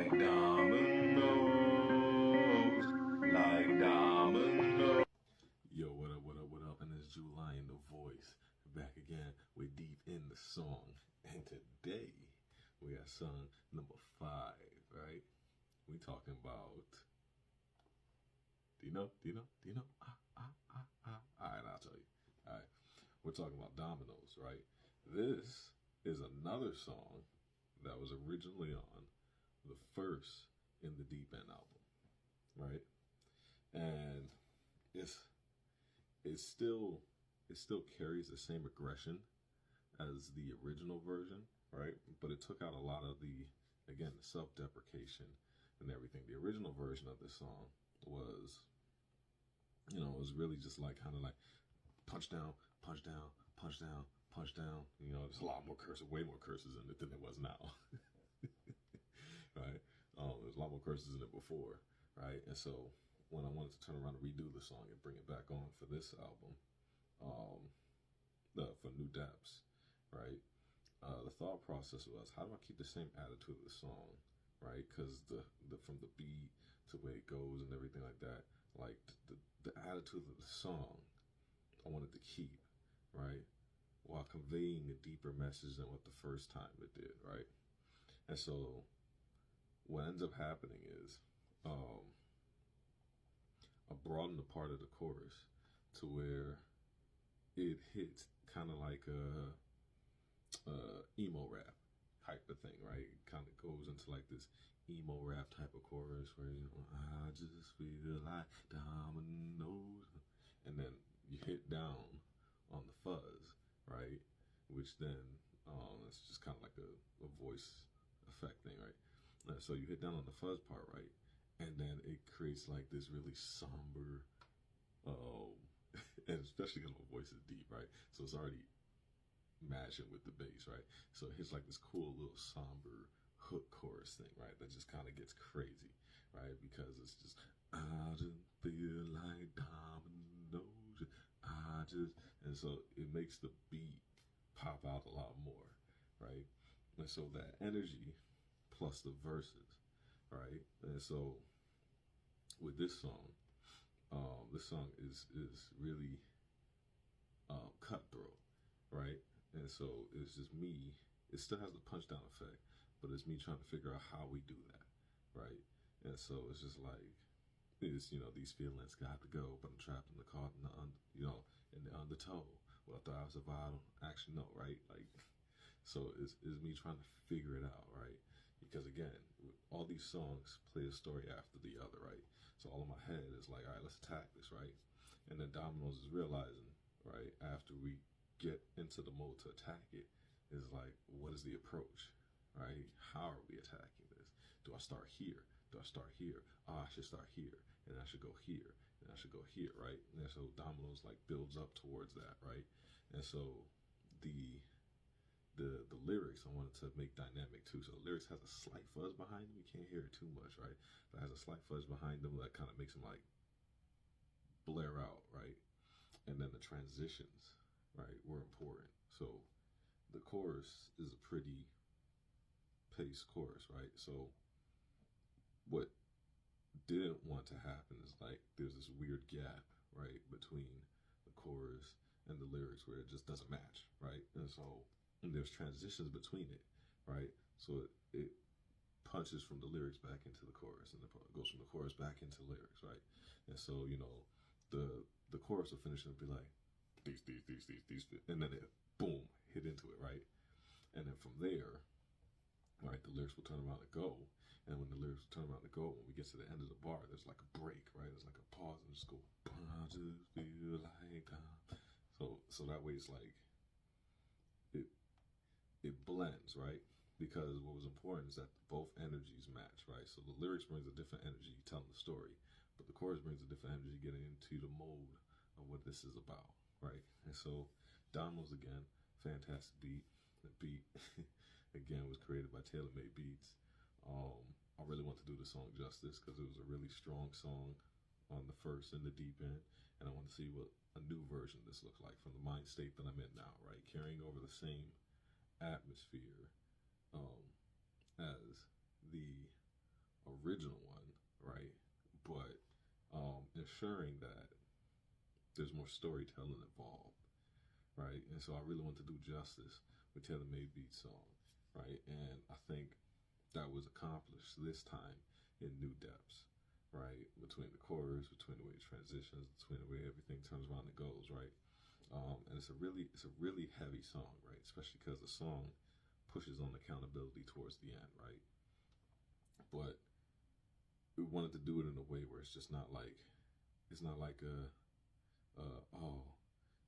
like dominoes, like dominoes. Yo, what up, what up, what up? And it's July in the voice. Back again. We're deep in the song. And today, we got song number 5, right? We talking about... Do you know? Alright, I'll tell you. Alright, we're talking about Domino's, right? This is another song that was originally on the first In the Deep End album, right? And it still carries the same aggression as the original version, right? But it took out a lot of the self-deprecation and everything. The original version of this song was, it was really just like kind of like punch down, punch down, punch down, punch down. There's a lot more curses, way more curses in it than it was now, right? There's a lot more curses in it before, right? And so when I wanted to turn around and redo the song and bring it back on for this album, for New Depths, right? The thought process was, how do I keep the same attitude of the song, right? Because the from the beat to where it goes and everything like that, like the attitude of the song, I wanted to keep, right, while conveying a deeper message than what the first time it did, right? And so what ends up happening is, I broadened the part of the chorus to where it hits kind of like a emo rap type of thing, right? It kind of goes into like this emo rap type of chorus where, I just feel like dominoes. And then you hit down on the fuzz, right? Which then, it's just kind of like a voice effect thing, right? So you hit down on the fuzz part, right? And then it creates like this really somber, and especially because my voice is deep, right? So it's already matching with the bass, right? So it hits like this cool little somber hook chorus thing, right? That just kind of gets crazy, right? Because it's just, I just feel like dominoes, and so it makes the beat pop out a lot more, right? And so that energy plus the verses, right? And so with this song is really cutthroat, right? And so it's just me. It still has the punch down effect, but it's me trying to figure out how we do that, right? And so it's just like, it's, these feelings got to go, but I'm trapped in the car, in the undertow. Well, I thought I was surviving. Actually, no, right? Like, so it's me trying to figure it out, right? Because again, all these songs play a story after the other, right? So all in my head is like, all right, let's attack this, right? And then Domino's is realizing, right, after we get into the mode to attack it, is like, what is the approach, right? How are we attacking this? Do I start here? Do I start here? Oh, I should start here, and I should go here, and I should go here, right? And so Domino's like builds up towards that, right? And so the lyrics I wanted to make dynamic too. So the lyrics has a slight fuzz behind them. You can't hear it too much, right? But it has a slight fuzz behind them that kind of makes them like blare out, right? And then the transitions, right, were important. So the chorus is a pretty paced chorus, right? So what didn't want to happen is like there's this weird gap, right, between the chorus and the lyrics where it just doesn't match, right? And so there's transitions between it, right? So it punches from the lyrics back into the chorus, and it goes from the chorus back into lyrics, right? And so the chorus will finish and be like these, and then it boom hit into it, right? And then from there, right, the lyrics will turn around and go, and when the lyrics will turn around and go, when we get to the end of the bar, there's like a break, right? There's like a pause and just go, I just feel like so that way it's like it blends, right? Because what was important is that both energies match, right? So the lyrics brings a different energy telling the story, but the chorus brings a different energy getting into the mode of what this is about, right? And so Domino's, again, fantastic beat. The beat again was created by Taylor Made Beats. I really want to do the song justice because it was a really strong song on the first In the Deep End, and I want to see what a new version of this looks like from the mind state that I'm in now, right? Carrying over the same atmosphere as the original one, right? But ensuring that there's more storytelling involved, right? And so I really want to do justice with Taylor Made Beats song, right? And I think that was accomplished this time in new depths, right? Between the chorus, between the way it transitions, between the way everything turns around and goes, right? And it's a really heavy song, right? Especially because the song pushes on accountability towards the end, right? But we wanted to do it in a way where it's just not like oh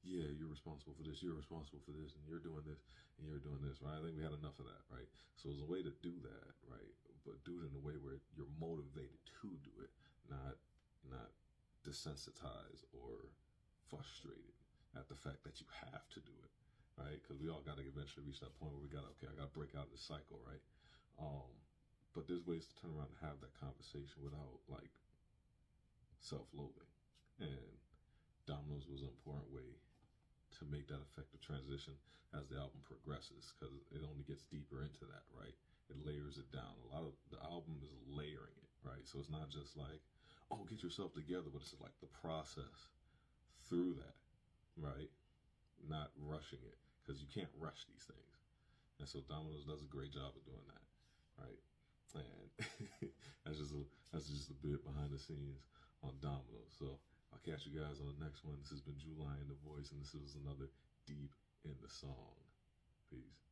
yeah, you're responsible for this, you're responsible for this, and you're doing this, and you're doing this, right? I think we had enough of that, right? So there's a way to do that, right? But do it in a way where you're motivated to do it, not desensitized or frustrated at the fact that you have to do it, right? Because we all got to eventually reach that point where we got to, okay, I got to break out of this cycle, right? But there's ways to turn around and have that conversation without like self-loathing, and Domino's was an important way to make that effective transition as the album progresses, because it only gets deeper into that, right? It layers it down. A lot of the album is layering it, right? So it's not just like, oh, get yourself together, but it's like the process through that, right? Not rushing it, because you can't rush these things. And so Domino's does a great job of doing that, right? And that's just a bit behind the scenes on Domino's. So I'll catch you guys on the next one. This has been July in the voice, and this is another Deep in the Song. Peace.